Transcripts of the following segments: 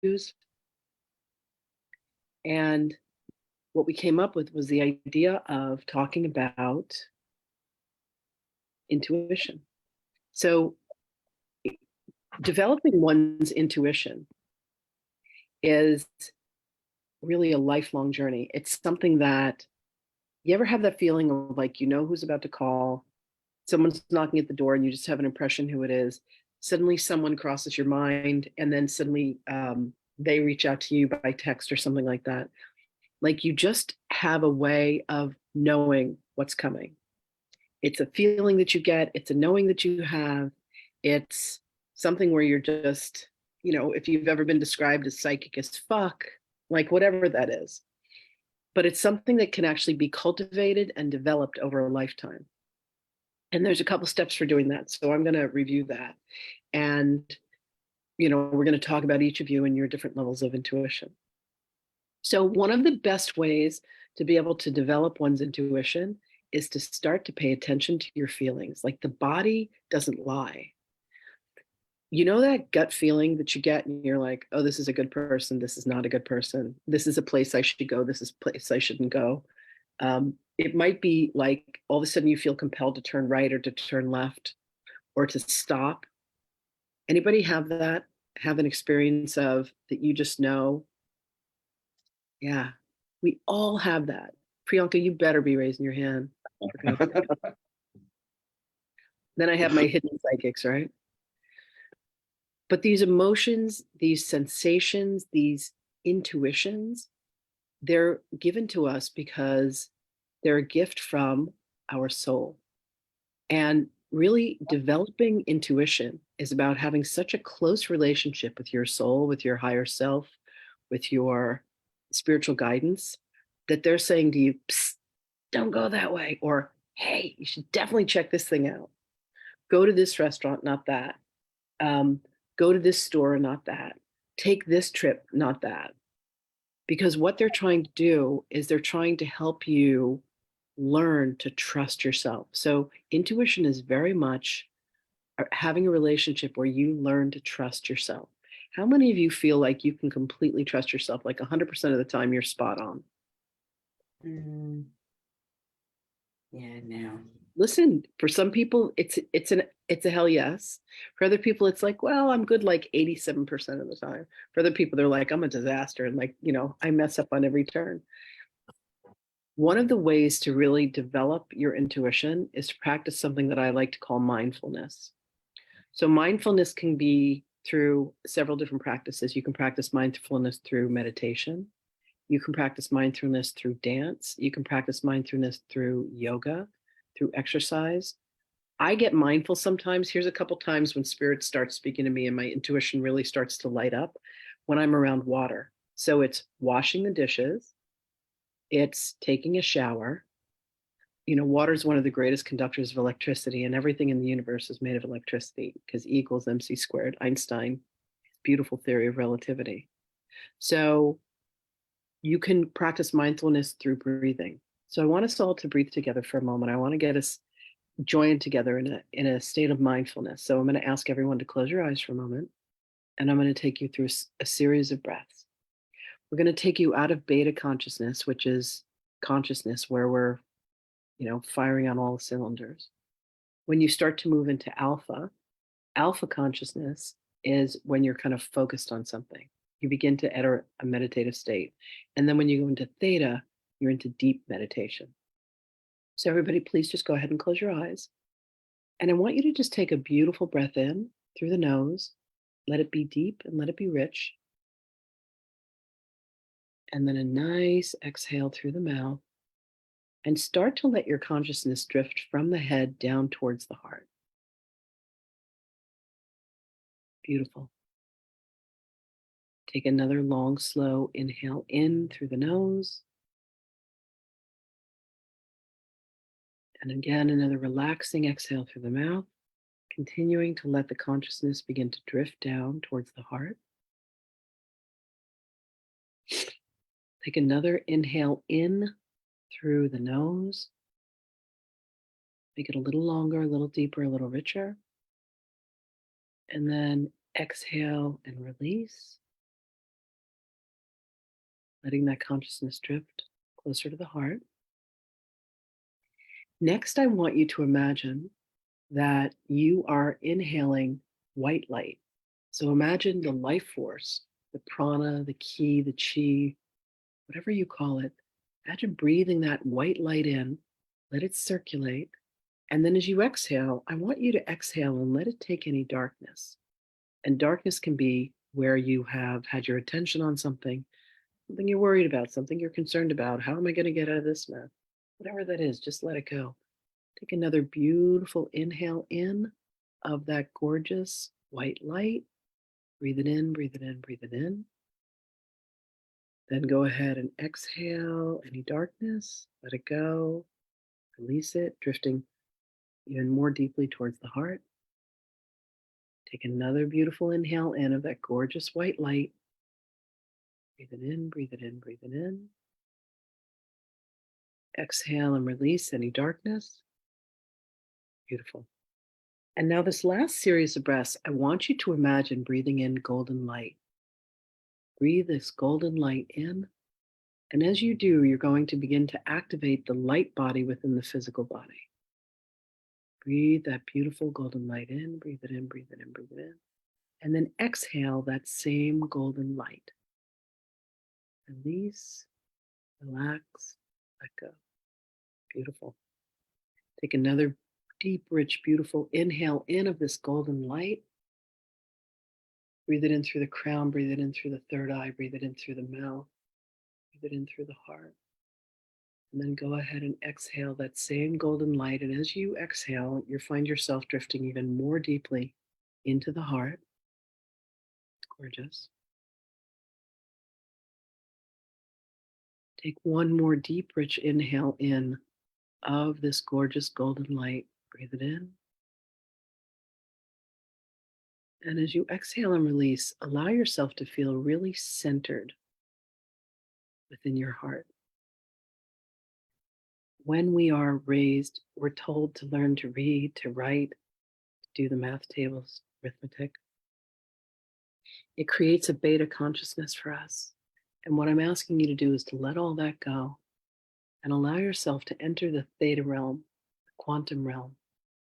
issues. And what we came up with was the idea of talking about intuition. So, developing one's intuition is really a lifelong journey. It's something that you ever have that feeling of like, you know, who's about to call, someone's knocking at the door, and you just have an impression who it is. Suddenly, someone crosses your mind, and then suddenly they reach out to you by text or something like that. Like you just have a way of knowing what's coming. It's a feeling that you get, it's a knowing that you have. It's something where you're just, you know, if you've ever been described as psychic as fuck, like whatever that is. But it's something that can actually be cultivated and developed over a lifetime. And there's a couple steps for doing that. So I'm going to review that. And, you know, we're going to talk about each of you and your different levels of intuition. So, one of the best ways to be able to develop one's intuition is to start to pay attention to your feelings. Like the body doesn't lie. You know that gut feeling that you get, and you're like, oh, this is a good person. This is not a good person. This is a place I should go. This is a place I shouldn't go. It might be like all of a sudden you feel compelled to turn right or to turn left or to stop. Anybody have that? Have an experience of that you just know? Yeah, we all have that. Priyanka, you better be raising your hand. Then I have my hidden psychics, right? But these emotions, these sensations, these intuitions, they're given to us because they're a gift from our soul. And really developing intuition is about having such a close relationship with your soul, with your higher self, with your spiritual guidance, that they're saying to you, psst, don't go that way. Or, hey, you should definitely check this thing out. Go to this restaurant, not that. Um, Go to this store, not that. Take this trip, not that. Because what they're trying to do is they're trying to help you learn to trust yourself. So, intuition is very much having a relationship where you learn to trust yourself. How many of you feel like you can completely trust yourself? Like 100% of the time, you're spot on. Mm, yeah, no. Listen, for some people, it's a hell yes. For other people, it's like, well, I'm good like 87% of the time. For other people, they're like, I'm a disaster, and like, you know, I mess up on every turn. One of the ways to really develop your intuition is to practice something that I like to call mindfulness. So, mindfulness can be through several different practices. You can practice mindfulness through meditation. You can practice mindfulness through dance. You can practice mindfulness through yoga, through exercise. I get mindful sometimes. Here's a couple times when spirit starts speaking to me and my intuition really starts to light up when I'm around water. So it's washing the dishes, it's taking a shower. You know, water is one of the greatest conductors of electricity, and everything in the universe is made of electricity because E equals MC squared, Einstein, beautiful theory of relativity. So you can practice mindfulness through breathing. So I want us all to breathe together for a moment. I want to get us joined together in a state of mindfulness. So I'm going to ask everyone to close your eyes for a moment, and I'm going to take you through a series of breaths. We're going to take you out of beta consciousness, which is consciousness where we're, you know, firing on all the cylinders. When you start to move into alpha, alpha consciousness is when you're kind of focused on something. You begin to enter a meditative state. And then when you go into theta, you're into deep meditation. So, everybody, please just go ahead and close your eyes. And I want you to just take a beautiful breath in through the nose. Let it be deep and let it be rich. And then a nice exhale through the mouth. And start to let your consciousness drift from the head down towards the heart. Beautiful. Take another long, slow inhale in through the nose. And again, another relaxing exhale through the mouth, continuing to let the consciousness begin to drift down towards the heart. Take another inhale in through the nose. Make it a little longer, a little deeper, a little richer. And then exhale and release. letting that consciousness drift closer to the heart. Next, I want you to imagine that you are inhaling white light. So imagine the life force, the prana, the ki, the chi, whatever you call it. Imagine breathing that white light in, let it circulate. And then as you exhale, I want you to exhale and let it take any darkness. And darkness can be where you have had your attention on something you're worried about, something you're concerned about. How am I going to get out of this mess? Whatever that is, just let it go. Take another beautiful inhale in of that gorgeous white light. Breathe it in, breathe it in, breathe it in. Then go ahead and exhale any darkness. Let it go. Release it, drifting even more deeply towards the heart. Take another beautiful inhale in of that gorgeous white light. Breathe it in, breathe it in, breathe it in. Exhale and release any darkness. Beautiful. And now, this last series of breaths, I want you to imagine breathing in golden light. Breathe this golden light in. And as you do, you're going to begin to activate the light body within the physical body. Breathe that beautiful golden light in. Breathe it in, breathe it in, breathe it in. And then exhale that same golden light. Release, relax, let go. Beautiful. Take another deep, rich, beautiful inhale in of this golden light. Breathe it in through the crown, breathe it in through the third eye, breathe it in through the mouth, breathe it in through the heart. And then go ahead and exhale that same golden light. And as you exhale, you find yourself drifting even more deeply into the heart. Gorgeous. Take one more deep, rich inhale in of this gorgeous golden light. Breathe it in. And as you exhale and release, allow yourself to feel really centered within your heart. When we are raised, we're told to learn to read, to write, to do the math tables, arithmetic. It creates a beta consciousness for us. And what I'm asking you to do is to let all that go and allow yourself to enter the theta realm, the quantum realm,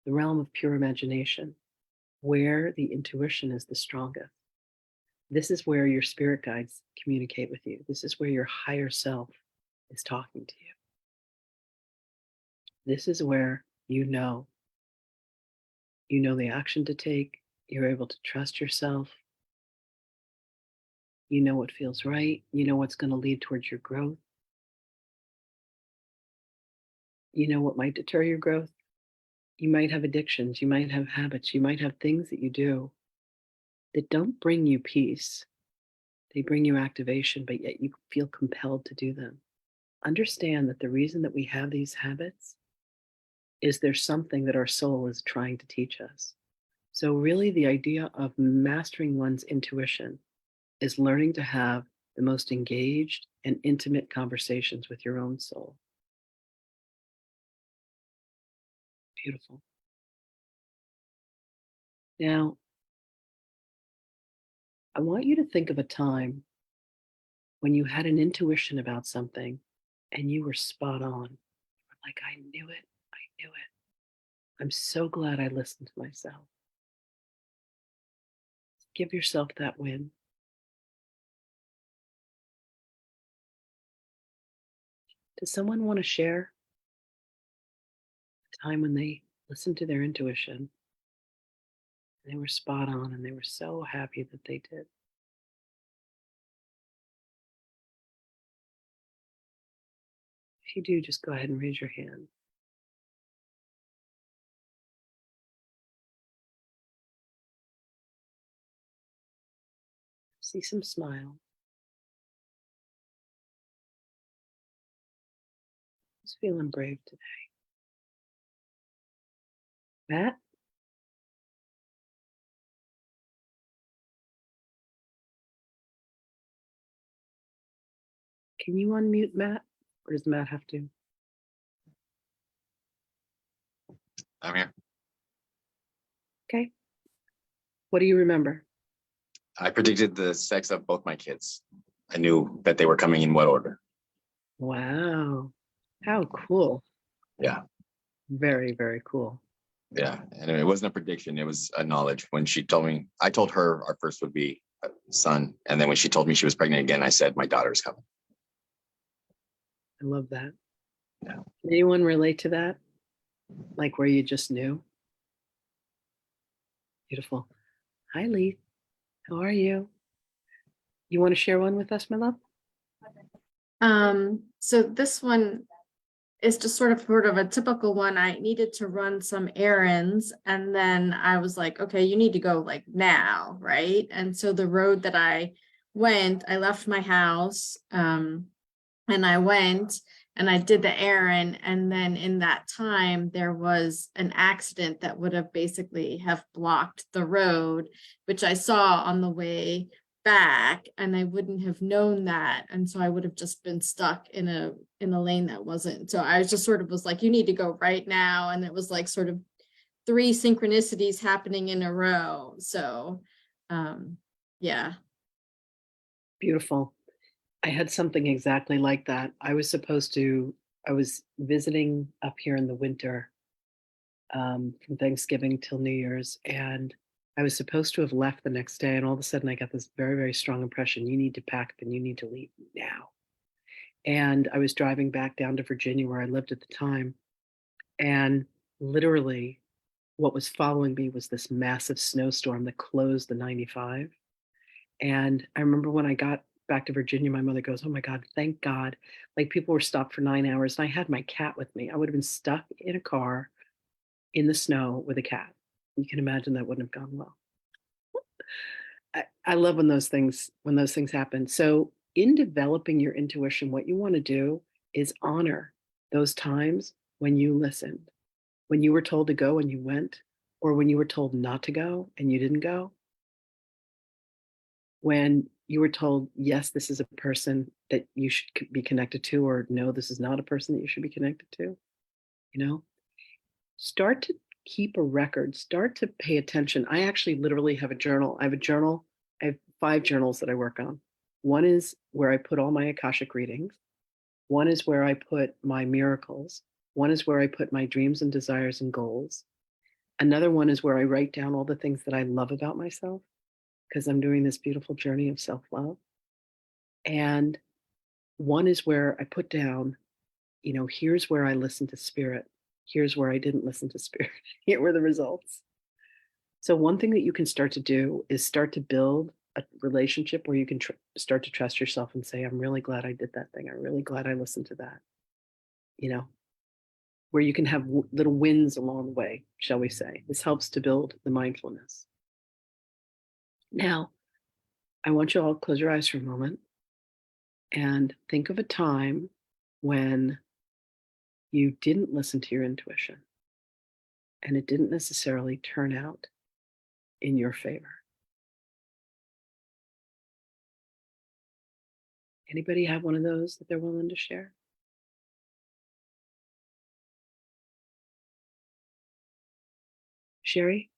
the realm of pure imagination, where the intuition is the strongest. This is where your spirit guides communicate with you. This is where your higher self is talking to you. This is where you know the action to take. You're able to trust yourself. You know what feels right. You know what's going to lead towards your growth. You know what might deter your growth. You might have addictions. You might have habits. You might have things that you do that don't bring you peace. They bring you activation, but yet you feel compelled to do them. Understand that the reason that we have these habits is there's something that our soul is trying to teach us. So really the idea of mastering one's intuition is learning to have the most engaged and intimate conversations with your own soul. Beautiful. Now, I want you to think of a time when you had an intuition about something and you were spot on. Like, I knew it. I knew it. I'm so glad I listened to myself. Give yourself that win. Does someone want to share a time when they listened to their intuition and they were spot on and they were so happy that they did? If you do, just go ahead and raise your hand. See some smile. Who's feeling brave today? Matt? Can you unmute Matt? Or does Matt have to? I'm here. Okay. What do you remember? I predicted the sex of both my kids. I knew that they were coming in what order. Wow. How cool. Yeah. Very, very cool. Yeah. And it wasn't a prediction. It was a knowledge. When she told me, I told her our first would be a son. And then when she told me she was pregnant again, I said, my daughter's coming. I love that. Yeah. Can anyone relate to that? Like where you just knew? Beautiful. Hi, Lee. How are you? You want to share one with us, my love? So this one is just sort of a typical one. I needed to run some errands, and then I was like, okay, you need to go like now, right? And so the road that I left my house, and I went and I did the errand, and then in that time there was an accident that would have basically have blocked the road, which I saw on the way back, and I wouldn't have known that, and so I would have just been stuck in a lane that wasn't. So I was just sort of was like, you need to go right now, and it was like sort of 3 synchronicities happening in a row. So yeah. Beautiful. I had something exactly like that. I was visiting up here in the winter from Thanksgiving till New Year's, and I was supposed to have left the next day. And all of a sudden, I got this very, very strong impression you need to pack up and you need to leave now. And I was driving back down to Virginia where I lived at the time. And literally, what was following me was this massive snowstorm that closed the 95. And I remember when I got back to Virginia, my mother goes, "Oh my God, thank God." Like people were stopped for 9 hours. And I had my cat with me. I would have been stuck in a car in the snow with a cat. You can imagine that wouldn't have gone well. I love when those things happen. So in developing your intuition, what you want to do is honor those times when you listened, when you were told to go and you went, or when you were told not to go and you didn't go, when you were told, yes, this is a person that you should be connected to, or no, this is not a person that you should be connected to, you know, start to keep a record, start to pay attention. I actually literally have a journal. I have a journal. I have 5 journals that I work on. One is where I put all my Akashic readings. One is where I put my miracles. One is where I put my dreams and desires and goals. Another one is where I write down all the things that I love about myself because I'm doing this beautiful journey of self-love. And one is where I put down, here's where I listened to spirit. Here's where I didn't listen to spirit. Here were the results. So one thing that you can start to do is start to build a relationship where you can start to trust yourself and say, I'm really glad I did that thing. I'm really glad I listened to that. Where you can have little wins along the way, shall we say. This helps to build the mindfulness. Now, I want you all to close your eyes for a moment and think of a time when you didn't listen to your intuition and it didn't necessarily turn out in your favor. Anybody have one of those that they're willing to share? Sherry?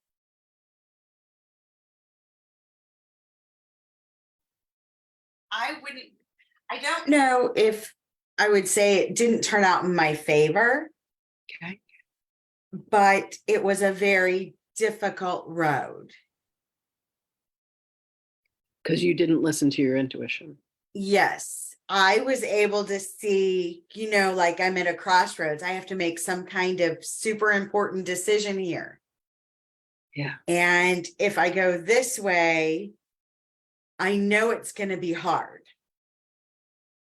I don't know if I would say it didn't turn out in my favor, Okay. but it was a very difficult road. Because you didn't listen to your intuition. Yes, I was able to see, like I'm at a crossroads. I have to make some kind of super important decision here. Yeah. And if I go this way, I know it's going to be hard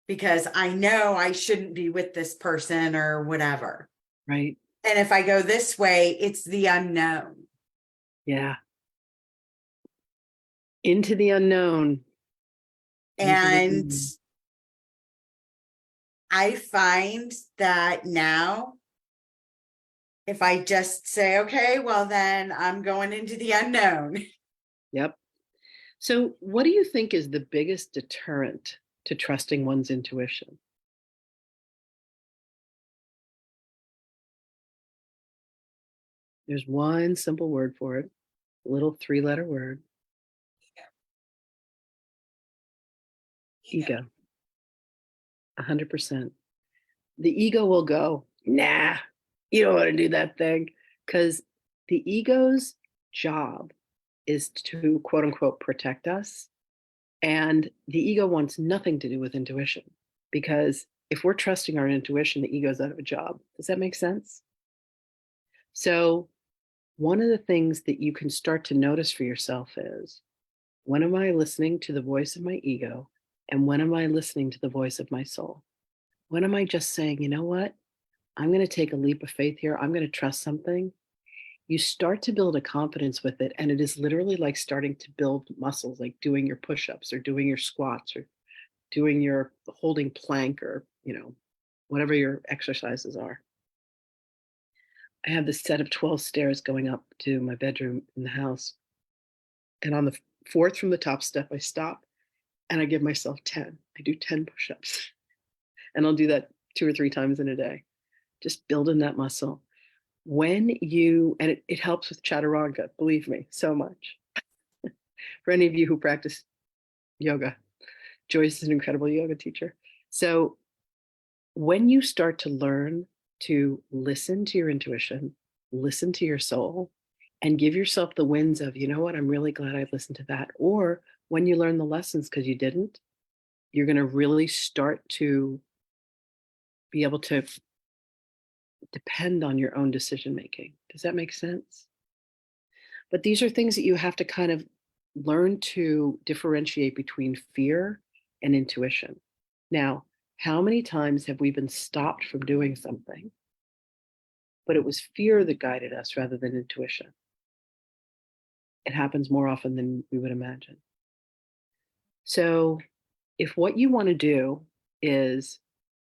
because I know I shouldn't be with this person or whatever. Right. And if I go this way, it's the unknown. Yeah. Into the unknown. And I find that now, if I just say, okay, well, then I'm going into the unknown. Yep. So, what do you think is the biggest deterrent to trusting one's intuition? There's one simple word for it, a little 3-letter word. Ego. 100%. The ego will go, nah, you don't want to do that thing. Because the ego's job is to quote unquote protect us. And the ego wants nothing to do with intuition. Because if we're trusting our intuition, the ego's out of a job. Does that make sense? So, one of the things that you can start to notice for yourself is, when am I listening to the voice of my ego? And when am I listening to the voice of my soul? When am I just saying, you know what? I'm going to take a leap of faith here. I'm going to trust something. You start to build a confidence with it. And it is literally like starting to build muscles, like doing your push ups or doing your squats or doing your holding plank or, whatever your exercises are. I have this set of 12 stairs going up to my bedroom in the house. And on the fourth from the top step, I stop and I give myself 10. I do 10 push ups. And I'll do that 2 or 3 times in a day, just building that muscle. And it helps with chaturanga, believe me, so much. For any of you who practice yoga, Joyce is an incredible yoga teacher. So when you start to learn to listen to your intuition, listen to your soul, and give yourself the wins of, you know what, I'm really glad I listened to that. Or when you learn the lessons because you didn't, you're going to really start to be able to depend on your own decision making. Does that make sense? But these are things that you have to kind of learn to differentiate between fear and intuition. Now, how many times have we been stopped from doing something, but it was fear that guided us rather than intuition? It happens more often than we would imagine. So, if what you want to do is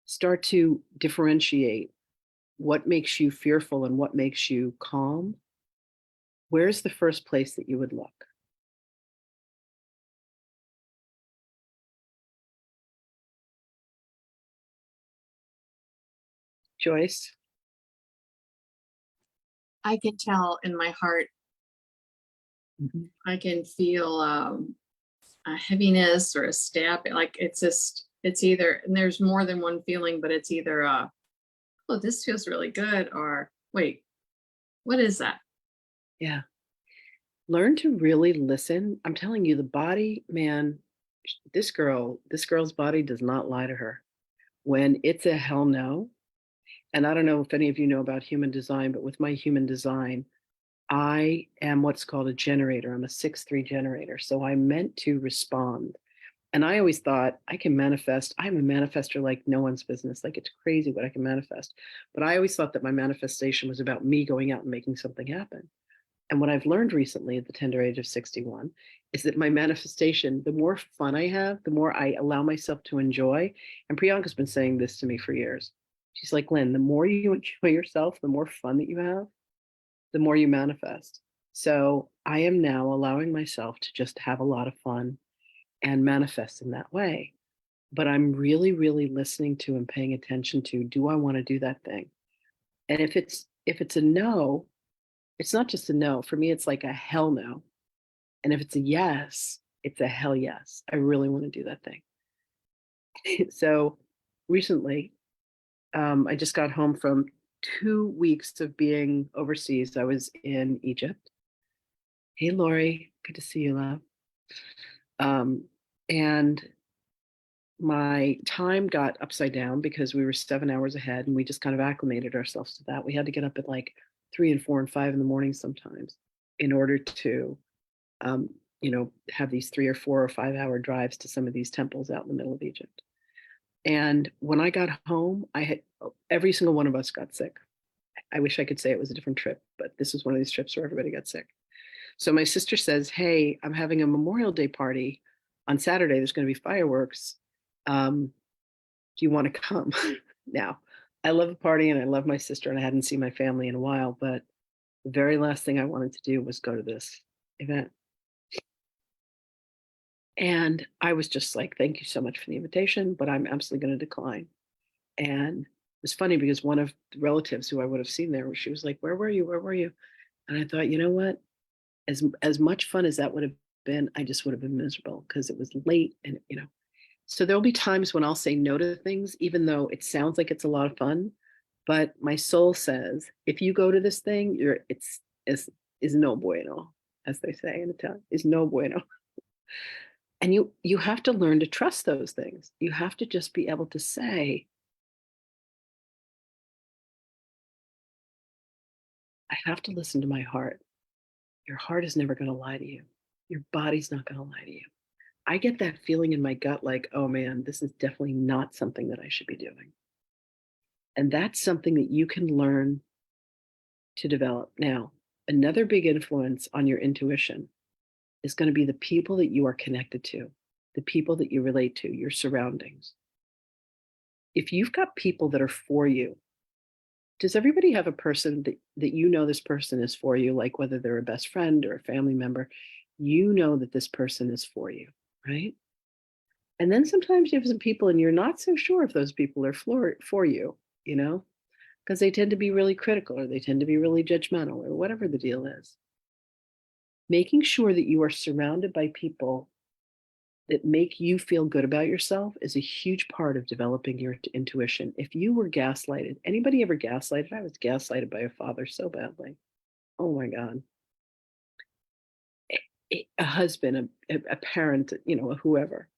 start to differentiate what makes you fearful and what makes you calm, where's the first place that you would look? Joyce? I can tell in my heart, Mhm. I can feel a heaviness or a stab. Like it's either, and there's more than one feeling, but it's either oh, this feels really good, or wait, what is that? Yeah. Learn to really listen. I'm telling you, the body, man, this girl's body does not lie to her. When it's a hell no, and I don't know if any of you know about human design, but with my human design, I am what's called a generator. I'm a 6/3 generator. So I'm meant to respond. And I always thought I can manifest. I'm a manifester like no one's business. Like it's crazy what I can manifest. But I always thought that my manifestation was about me going out and making something happen. And what I've learned recently at the tender age of 61 is that my manifestation, the more fun I have, the more I allow myself to enjoy. And Priyanka's been saying this to me for years. She's like, Lynn, the more you enjoy yourself, the more fun that you have, the more you manifest. So I am now allowing myself to just have a lot of fun and manifest in that way. But I'm really, really listening to and paying attention to, do I want to do that thing? And if it's a no, it's not just a no. For me, it's like a hell no. And if it's a yes, it's a hell yes. I really want to do that thing. So recently, I just got home from 2 weeks of being overseas. I was in Egypt. Hey, Lori, good to see you, love. And my time got upside down because we were 7 hours ahead and we just kind of acclimated ourselves to that. We had to get up at like 3 and 4 and 5 in the morning sometimes in order to, have these 3 or 4 or 5 hour drives to some of these temples out in the middle of Egypt. And when I got home, every single one of us got sick. I wish I could say it was a different trip, but this was one of these trips where everybody got sick. So my sister says, hey, I'm having a Memorial Day party on Saturday. There's going to be fireworks. Do you want to come? Now, I love a party and I love my sister and I hadn't seen my family in a while, but the very last thing I wanted to do was go to this event. And I was just like, thank you so much for the invitation, but I'm absolutely going to decline. And it was funny because one of the relatives who I would have seen there, she was like, where were you? Where were you? And I thought, you know what? As much fun as that would have been, I just would have been miserable because it was late and. So there'll be times when I'll say no to things, even though it sounds like it's a lot of fun, but my soul says, if you go to this thing, is no bueno, as they say in Italian, is no bueno. And you have to learn to trust those things. You have to just be able to say, I have to listen to my heart. Your heart is never going to lie to you. Your body's not going to lie to you. I get that feeling in my gut like, oh man, this is definitely not something that I should be doing. And that's something that you can learn to develop. Now, another big influence on your intuition is going to be the people that you are connected to, the people that you relate to, your surroundings. If you've got people that are for you, does everybody have a person that you know this person is for you, like whether they're a best friend or a family member, you know that this person is for you, right? And then sometimes you have some people and you're not so sure if those people are for you, you know, because they tend to be really critical or they tend to be really judgmental or whatever the deal is. Making sure that you are surrounded by people that make you feel good about yourself is a huge part of developing your intuition. If you were gaslighted, anybody ever gaslighted? I was gaslighted by a father so badly. Oh my God. A husband, a parent, you know, whoever.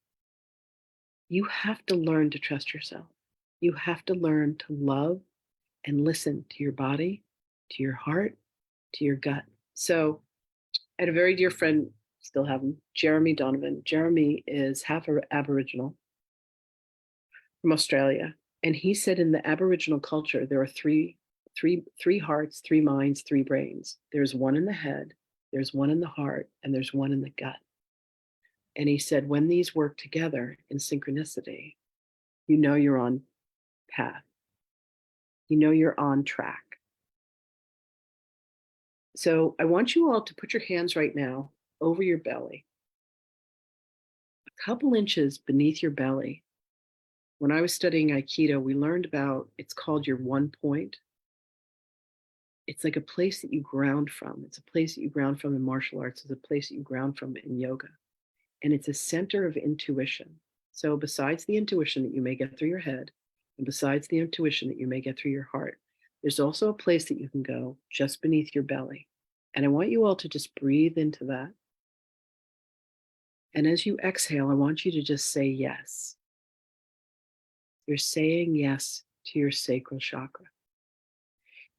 You have to learn to trust yourself. You have to learn to love and listen to your body, to your heart, to your gut. So I had a very dear friend, still have him, Jeremy Donovan. Jeremy is half Aboriginal from Australia. And he said in the Aboriginal culture, there are three hearts, three minds, three brains. There's one in the head, there's one in the heart, and there's one in the gut. And he said, when these work together in synchronicity, you know you're on path. You know you're on track. So I want you all to put your hands right now over your belly, a couple inches beneath your belly. When I was studying Aikido, we learned about, it's called your one point. It's like a place that you ground from. It's a place that you ground from in martial arts. It's a place that you ground from in yoga. And it's a center of intuition. So besides the intuition that you may get through your head, and besides the intuition that you may get through your heart, there's also a place that you can go just beneath your belly. And I want you all to just breathe into that. And as you exhale, I want you to just say yes. You're saying yes to your sacral chakra.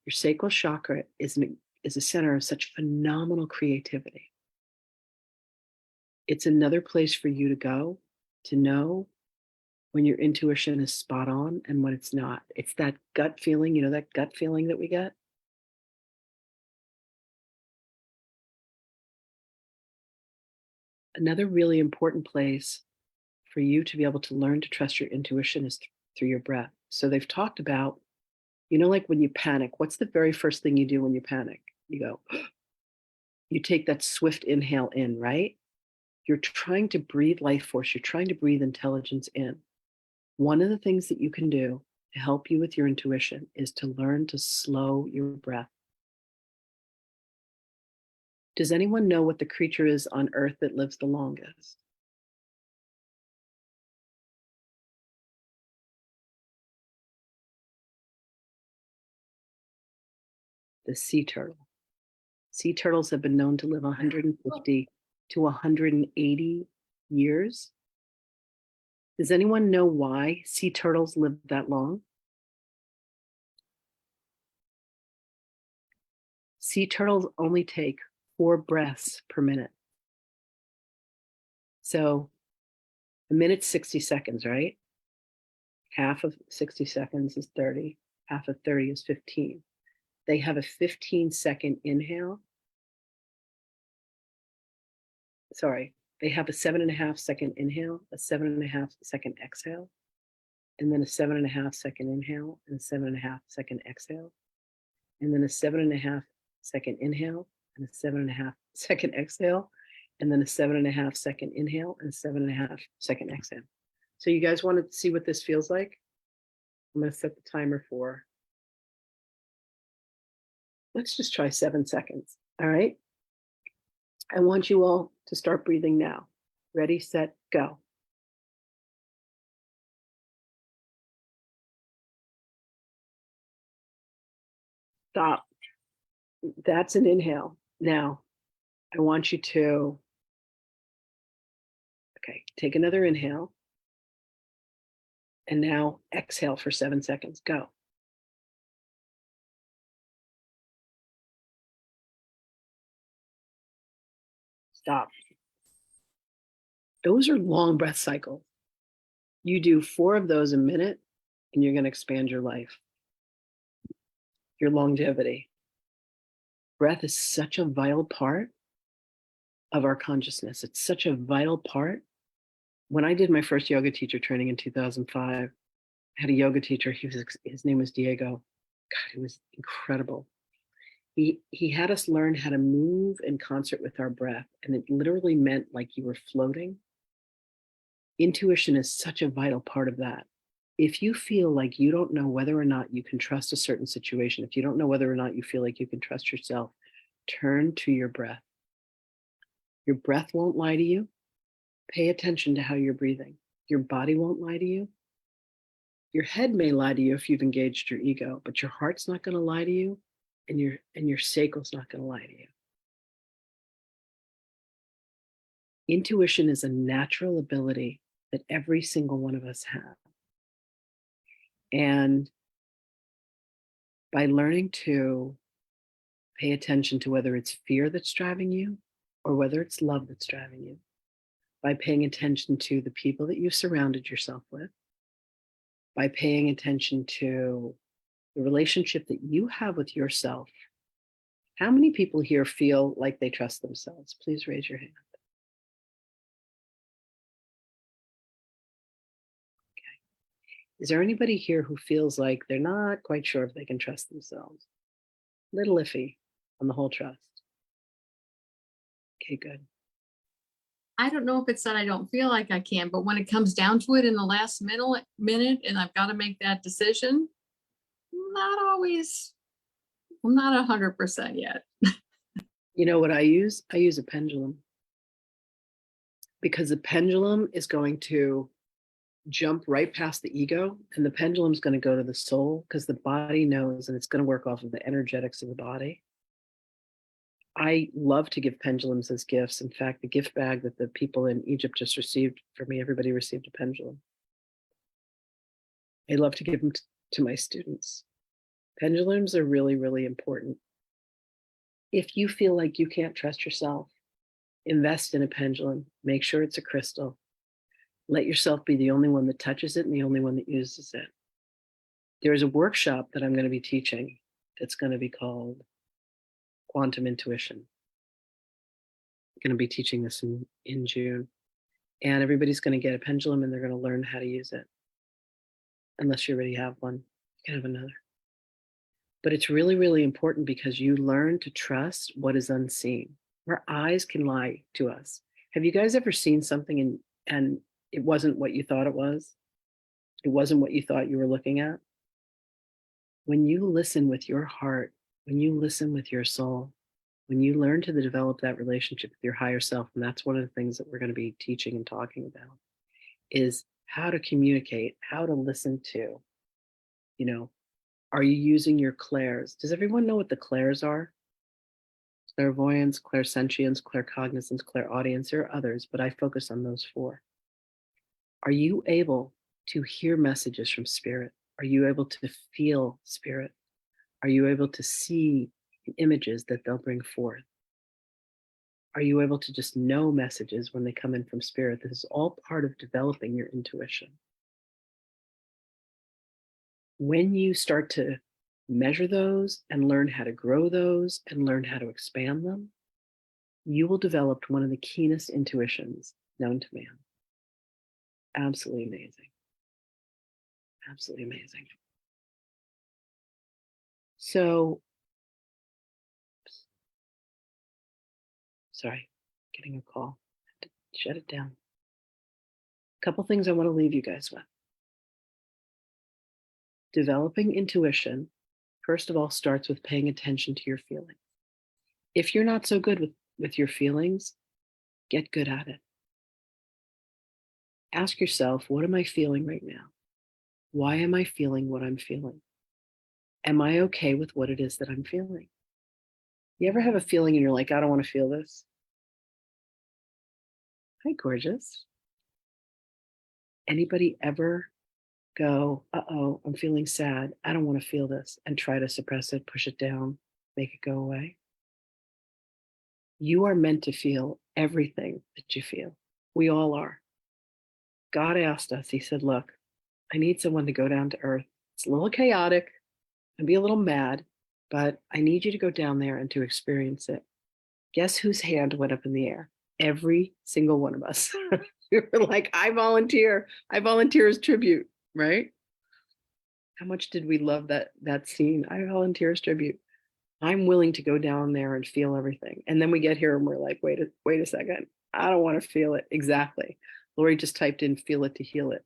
Your sacral chakra is a center of such phenomenal creativity. It's another place for you to go to know when your intuition is spot on and when it's not. It's that gut feeling, you know, that gut feeling that we get. Another really important place for you to be able to learn to trust your intuition is through your breath. So they've talked about, you know, like when you panic, what's the very first thing you do when you panic? You go, you take that swift inhale in, right? You're trying to breathe life force. You're trying to breathe intelligence in. One of the things that you can do to help you with your intuition is to learn to slow your breath. Does anyone know what the creature is on Earth that lives the longest? The sea turtle. Sea turtles have been known to live 150 to 180 years. Does anyone know why sea turtles live that long? Sea turtles only take 4 breaths per minute. So a minute's 60 seconds, right? Half of 60 seconds is 30. Half of 30 is 15. They have a 15-second inhale. Sorry, they have a 7.5-second inhale, a 7.5-second exhale, and then a 7.5-second inhale and a 7.5-second exhale, and then a 7.5-second inhale and a 7.5-second exhale, and then a 7.5-second inhale and a 7.5-second exhale. So you guys want to see what this feels like? I'm going to set the timer for, let's just try 7 seconds. All right. I want you all to start breathing now. Ready, set, go. Stop. That's an inhale. Now, I want you to, okay, take another inhale. And now exhale for 7 seconds. Go. Stop. Those are long breath cycles. You do 4 of those a minute, and you're going to expand your life, your longevity. Breath is such a vital part of our consciousness. It's such a vital part. When I did my first yoga teacher training in 2005, I had a yoga teacher. His name was Diego. God, he was incredible. He had us learn how to move in concert with our breath, and it literally meant like you were floating. Intuition is such a vital part of that. If you feel like you don't know whether or not you can trust a certain situation, if you don't know whether or not you feel like you can trust yourself, turn to your breath. Your breath won't lie to you. Pay attention to how you're breathing. Your body won't lie to you. Your head may lie to you if you've engaged your ego, but your heart's not going to lie to you, and your sacral's not going to lie to you. Intuition is a natural ability that every single one of us have. And by learning to pay attention to whether it's fear that's driving you or whether it's love that's driving you, by paying attention to the people that you surrounded yourself with, by paying attention to the relationship that you have with yourself. How many people here feel like they trust themselves? Please raise your hand. Is there anybody here who feels like they're not quite sure if they can trust themselves? Little iffy on the whole trust. Okay, good. I don't know if it's that I don't feel like I can, but when it comes down to it in the last minute and I've got to make that decision, not always, I'm not 100% yet. You know what I use? I use a pendulum, because the pendulum is going to jump right past the ego, and the pendulum's going to go to the soul, because the body knows, and it's going to work off of the energetics of the body. I love to give pendulums as gifts. In fact, the gift bag that the people in Egypt just received for me, everybody received a pendulum. I love to give them to my students. Pendulums are really, really important. If you feel like you can't trust yourself, invest in a pendulum. Make sure it's a crystal. Let yourself be the only one that touches it and the only one that uses it. There's a workshop that I'm going to be teaching that's going to be called Quantum Intuition. I'm going to be teaching this in June. And everybody's going to get a pendulum and they're going to learn how to use it. Unless you already have one, you can have another. But it's really, really important, because you learn to trust what is unseen. Our eyes can lie to us. Have you guys ever seen something and it wasn't what you thought it was? It wasn't what you thought you were looking at? When you listen with your heart, when you listen with your soul, when you learn to develop that relationship with your higher self, and that's one of the things that we're going to be teaching and talking about, is how to communicate, how to listen to, are you using your clairs? Does everyone know what the clairs are? Clairvoyance, clairsentience, claircognizance, clairaudience. There are others, but I focus on those 4. Are you able to hear messages from spirit? Are you able to feel spirit? Are you able to see images that they'll bring forth? Are you able to just know messages when they come in from spirit? This is all part of developing your intuition. When you start to measure those and learn how to grow those and learn how to expand them, you will develop one of the keenest intuitions known to man. Absolutely amazing. Absolutely amazing. So, sorry, getting a call. I have to shut it down. A couple things I want to leave you guys with. Developing intuition, first of all, starts with paying attention to your feelings. If you're not so good with your feelings, get good at it. Ask yourself, what am I feeling right now? Why am I feeling what I'm feeling? Am I okay with what it is that I'm feeling? You ever have a feeling and you're like, I don't want to feel this? Hi, gorgeous. Anybody ever go, uh-oh, I'm feeling sad. I don't want to feel this, and try to suppress it, push it down, make it go away? You are meant to feel everything that you feel. We all are. God asked us, he said, look, I need someone to go down to earth. It's a little chaotic and be a little mad, but I need you to go down there and to experience it. Guess whose hand went up in the air? Every single one of us. We were like, I volunteer. I volunteer as tribute, right? How much did we love that scene? I volunteer as tribute. I'm willing to go down there and feel everything. And then we get here and we're like, wait a second. I don't want to feel it. Exactly. Lori just typed in feel it to heal it.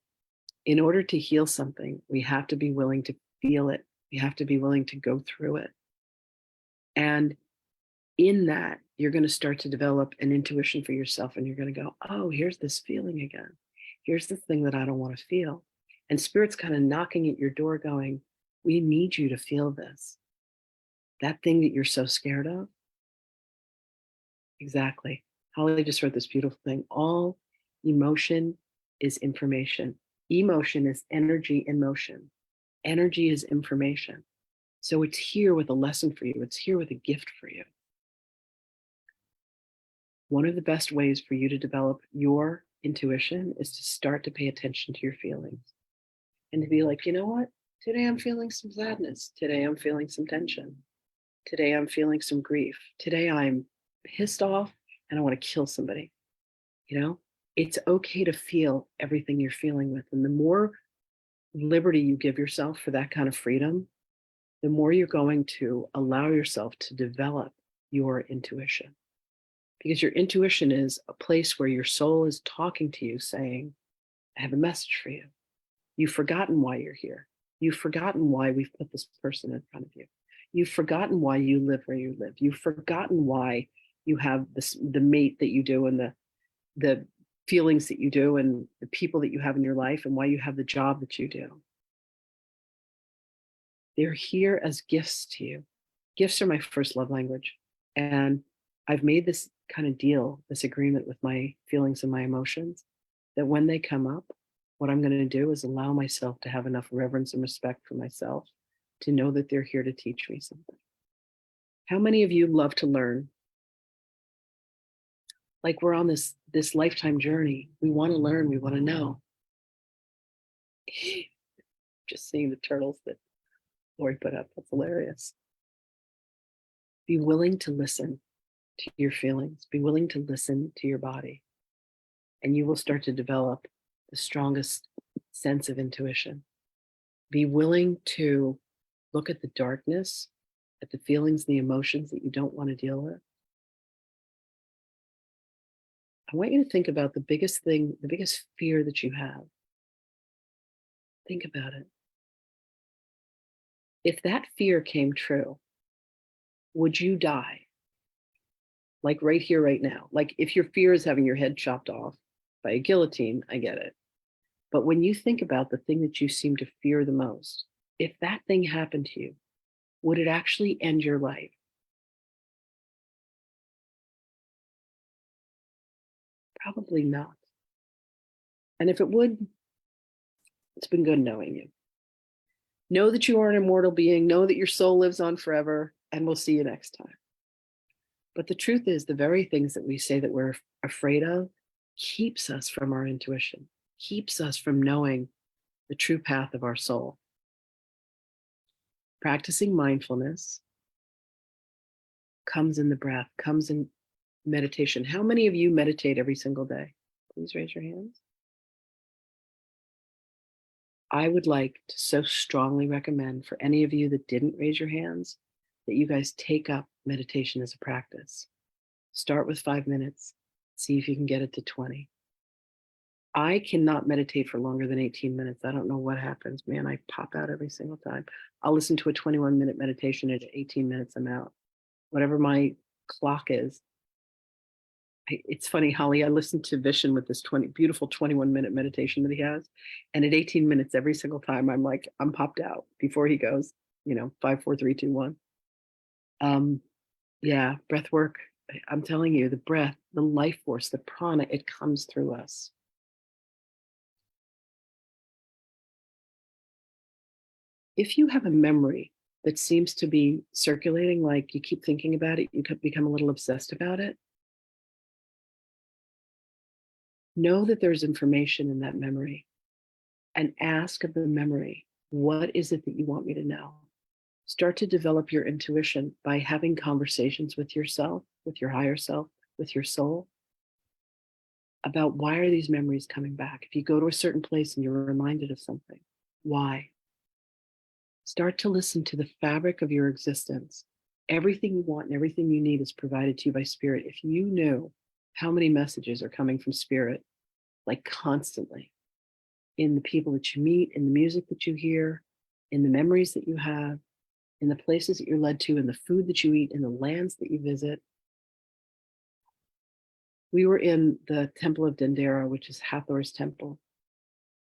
In order to heal something, we have to be willing to feel it. We have to be willing to go through it. And in that, you're going to start to develop an intuition for yourself, and you're going to go, oh, here's this feeling again. Here's the thing that I don't want to feel. And Spirit's kind of knocking at your door going, we need you to feel this. That thing that you're so scared of. Exactly. Holly just wrote this beautiful thing. All emotion is information. Emotion is energy in motion. Energy is information. So it's here with a lesson for you. It's here with a gift for you. One of the best ways for you to develop your intuition is to start to pay attention to your feelings and to be like, you know what? Today I'm feeling some sadness. Today I'm feeling some tension. Today I'm feeling some grief. Today I'm pissed off and I want to kill somebody. You know, it's okay to feel everything you're feeling with. And the more liberty you give yourself for that kind of freedom, the more you're going to allow yourself to develop your intuition. Because your intuition is a place where your soul is talking to you saying, I have a message for you. You've forgotten why you're here. You've forgotten why we've put this person in front of you. You've forgotten why you live where you live. You've forgotten why you have the mate that you do, and the feelings that you do, and the people that you have in your life, and why you have the job that you do. They're here as gifts to you. Gifts are my first love language. And I've made this kind of deal, this agreement with my feelings and my emotions, that when they come up, what I'm going to do is allow myself to have enough reverence and respect for myself to know that they're here to teach me something. How many of you love to learn? Like we're on this lifetime journey. We want to learn, we want to know. Just seeing the turtles that Lori put up, that's hilarious. Be willing to listen to your feelings. Be willing to listen to your body. And you will start to develop the strongest sense of intuition. Be willing to look at the darkness, at the feelings, the emotions that you don't want to deal with. I want you to think about the biggest thing, the biggest fear that you have. Think about it. If that fear came true, would you die? Like right here, right now. Like if your fear is having your head chopped off by a guillotine, I get it. But when you think about the thing that you seem to fear the most, if that thing happened to you, would it actually end your life? Probably not. And if it would, it's been good knowing you. Know that you are an immortal being. Know that your soul lives on forever, and we'll see you next time. But the truth is, the very things that we say that we're afraid of keeps us from our intuition, keeps us from knowing the true path of our soul. Practicing mindfulness comes in the breath, comes in meditation. How many of you meditate every single day? Please raise your hands. I would like to so strongly recommend for any of you that didn't raise your hands that you guys take up meditation as a practice. Start with 5 minutes, see if you can get it to 20. I cannot meditate for longer than 18 minutes. I don't know what happens, man. I pop out every single time. I'll listen to a 21-minute meditation at 18 minutes, I'm out. Whatever my clock is. It's funny, Holly, I listened to Vishen with this beautiful 21-minute meditation that he has. And at 18 minutes, every single time, I'm like, I'm popped out before he goes. 5, 4, 3, 2, 1. Yeah, breath work. I'm telling you, the breath, the life force, the prana, it comes through us. If you have a memory that seems to be circulating, like you keep thinking about it, you could become a little obsessed about it, know that there's information in that memory and ask of the memory, what is it that you want me to know? Start to develop your intuition by having conversations with yourself, with your higher self, with your soul, about why are these memories coming back? If you go to a certain place and you're reminded of something, why? Start to listen to the fabric of your existence. Everything you want and everything you need is provided to you by spirit. If you knew how many messages are coming from spirit, like constantly, in the people that you meet, in the music that you hear, in the memories that you have, in the places that you're led to, in the food that you eat, in the lands that you visit. We were in the Temple of Dendera, which is Hathor's temple.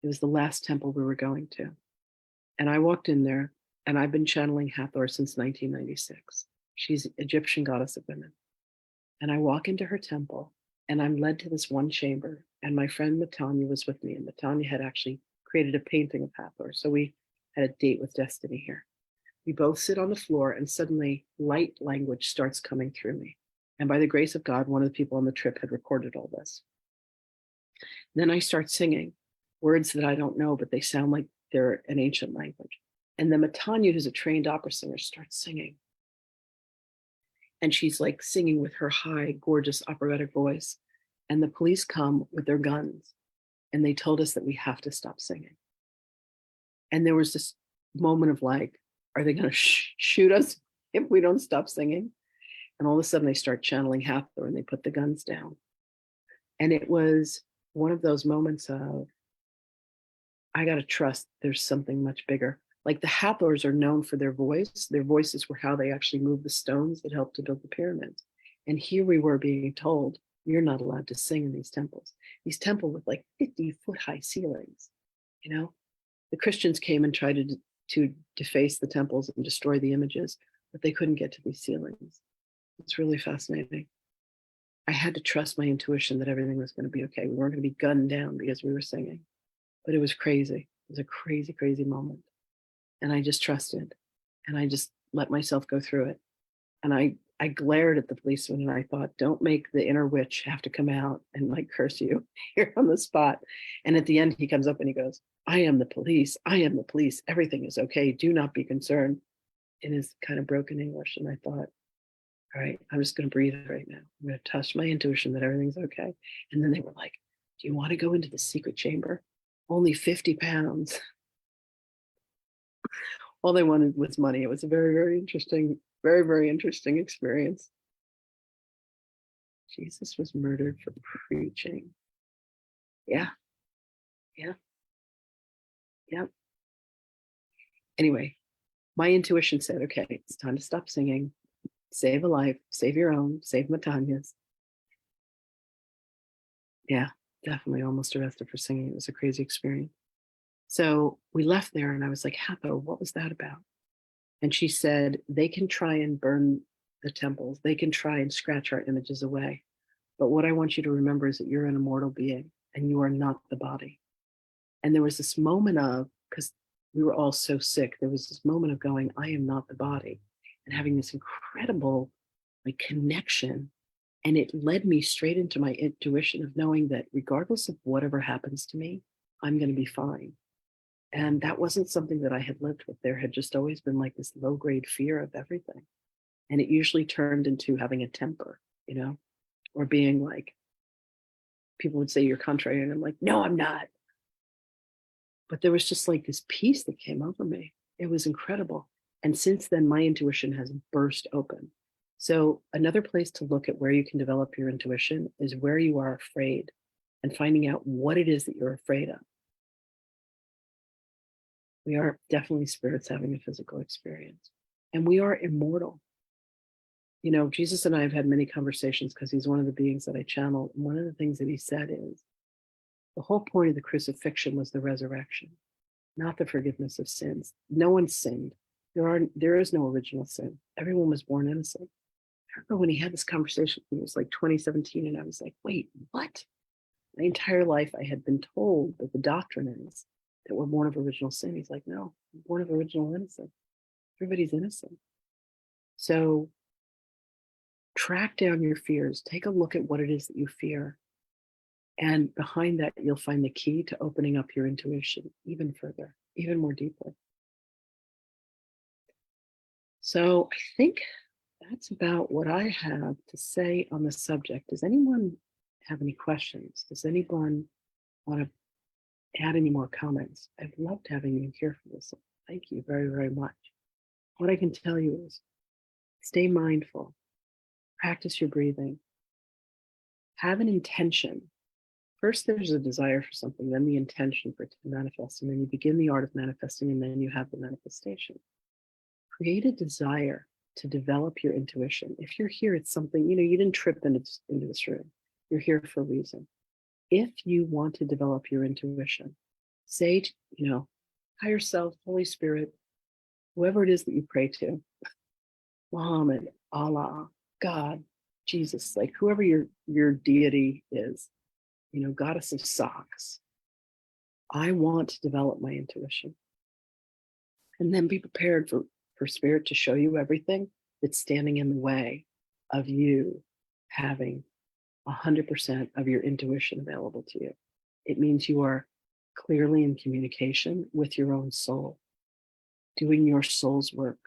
It was the last temple we were going to. And I walked in there, and I've been channeling Hathor since 1996. She's Egyptian goddess of women. And I walk into her temple, and I'm led to this one chamber. And my friend Matanya was with me, and Matanya had actually created a painting of Hathor. So we had a date with destiny here. We both sit on the floor, and suddenly light language starts coming through me. And by the grace of God, one of the people on the trip had recorded all this. Then I start singing words that I don't know, but they sound like they're an ancient language. And then Matanya, who's a trained opera singer, starts singing. And she's like singing with her high, gorgeous operatic voice. And the police come with their guns, and they told us that we have to stop singing. And there was this moment of like, are they going to shoot us if we don't stop singing? And all of a sudden they start channeling Hathor, and they put the guns down. And it was one of those moments of, I got to trust there's something much bigger. Like the Hathors are known for their voice. Their voices were how they actually moved the stones that helped to build the pyramids. And here we were being told, you're not allowed to sing in these temples. These temples with like 50-foot high ceilings, The Christians came and tried to deface the temples and destroy the images, but they couldn't get to these ceilings. It's really fascinating. I had to trust my intuition that everything was going to be okay. We weren't going to be gunned down because we were singing, but it was crazy. It was a crazy, crazy moment. And I just trusted, and I just let myself go through it. And I glared at the policeman, and I thought, don't make the inner witch have to come out and like curse you here on the spot. And at the end, he comes up and he goes, I am the police. I am the police. Everything is okay. Do not be concerned, in his kind of broken English. And I thought, all right, I'm just going to breathe right now. I'm going to touch my intuition that everything's okay. And then they were like, do you want to go into the secret chamber? Only 50 pounds. All they wanted was money. It was a very, very interesting, very, very interesting experience. Jesus was murdered for preaching. Yeah. Yeah. Yeah. Anyway, my intuition said, okay, it's time to stop singing. Save a life, save your own, save Matanya's. Yeah, definitely almost arrested for singing. It was a crazy experience. So we left there, and I was like, Hathor, what was that about? And she said, they can try and burn the temples. They can try and scratch our images away. But what I want you to remember is that you're an immortal being, and you are not the body. And there was this moment of, because we were all so sick, there was this moment of going, I am not the body, and having this incredible like connection. And it led me straight into my intuition of knowing that regardless of whatever happens to me, I'm going to be fine. And that wasn't something that I had lived with. There had just always been like this low grade fear of everything. And it usually turned into having a temper, or being like, people would say you're contrary. And I'm like, no, I'm not. But there was just like this peace that came over me. It was incredible. And since then, my intuition has burst open. So another place to look at where you can develop your intuition is where you are afraid, and finding out what it is that you're afraid of. We are definitely spirits having a physical experience, and we are immortal. Jesus and I have had many conversations because he's one of the beings that I channel. And one of the things that he said is the whole point of the crucifixion was the resurrection, not the forgiveness of sins. No one sinned. There is no original sin. Everyone was born innocent. I remember when he had this conversation, it was like 2017, and I was like, wait, what? My entire life I had been told that the doctrine is that we're born of original sin. He's like, no, we're born of original innocence. Everybody's innocent. So track down your fears. Take a look at what it is that you fear. And behind that, you'll find the key to opening up your intuition even further, even more deeply. So I think that's about what I have to say on the subject. Does anyone have any questions? Does anyone want to add any more comments? I've loved having you here for this. Thank you very, very much. What I can tell you is stay mindful, practice your breathing, have an intention. First, there's a desire for something, then the intention for it to manifest, and then you begin the art of manifesting, and then you have the manifestation. Create a desire to develop your intuition. If you're here, it's something, you didn't trip into this room. You're here for a reason. If you want to develop your intuition, say, higher self, Holy Spirit, whoever it is that you pray to, Muhammad, Allah, God, Jesus, like whoever your deity is, goddess of socks. I want to develop my intuition. And then be prepared for spirit to show you everything that's standing in the way of you having 100% of your intuition available to you. It means you are clearly in communication with your own soul, doing your soul's work.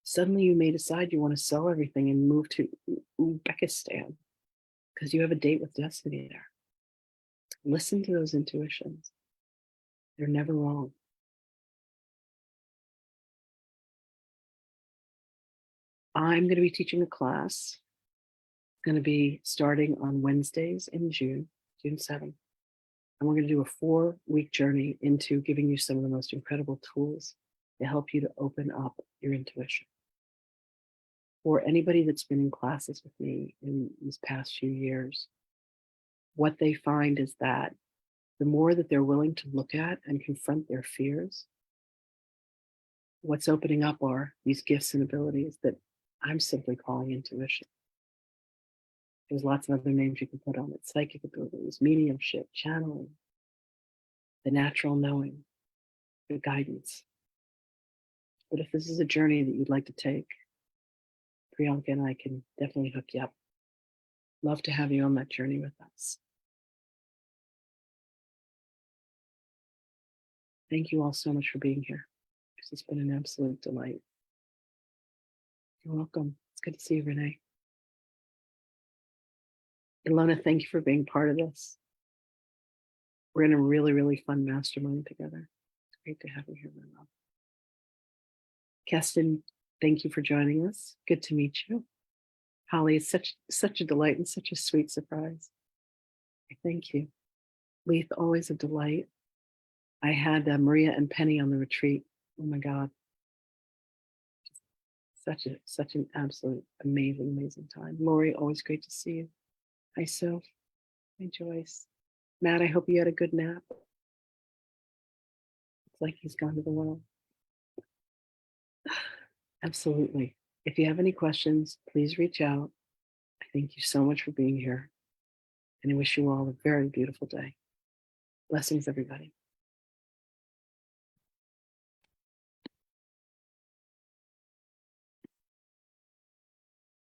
Suddenly you may decide you want to sell everything and move to Uzbekistan because you have a date with destiny there. Listen to those intuitions. They're never wrong. I'm going to be teaching a class. It's going to be starting on Wednesdays in June 7th. And we're going to do a 4-week journey into giving you some of the most incredible tools to help you to open up your intuition. For anybody that's been in classes with me in these past few years, what they find is that the more that they're willing to look at and confront their fears, what's opening up are these gifts and abilities that I'm simply calling intuition. There's lots of other names you can put on it: psychic abilities, mediumship, channeling, the natural knowing, the guidance. But if this is a journey that you'd like to take, Priyanka and I can definitely hook you up. Love to have you on that journey with us. Thank you all so much for being here. It's been an absolute delight. You're welcome. It's good to see you, Renee. Ilona, thank you for being part of this. We're in a really, really fun mastermind together. It's great to have you here, my love. Keston, thank you for joining us. Good to meet you. Holly, it's such a delight and such a sweet surprise. Thank you. Leith, always a delight. I had Maria and Penny on the retreat. Oh my God. Such an absolute amazing time. Lori, always great to see you. Hi, Soph. Hi, Joyce. Matt, I hope you had a good nap. It's like he's gone to the well. Absolutely. If you have any questions, please reach out. I thank you so much for being here. And I wish you all a very beautiful day. Blessings, everybody.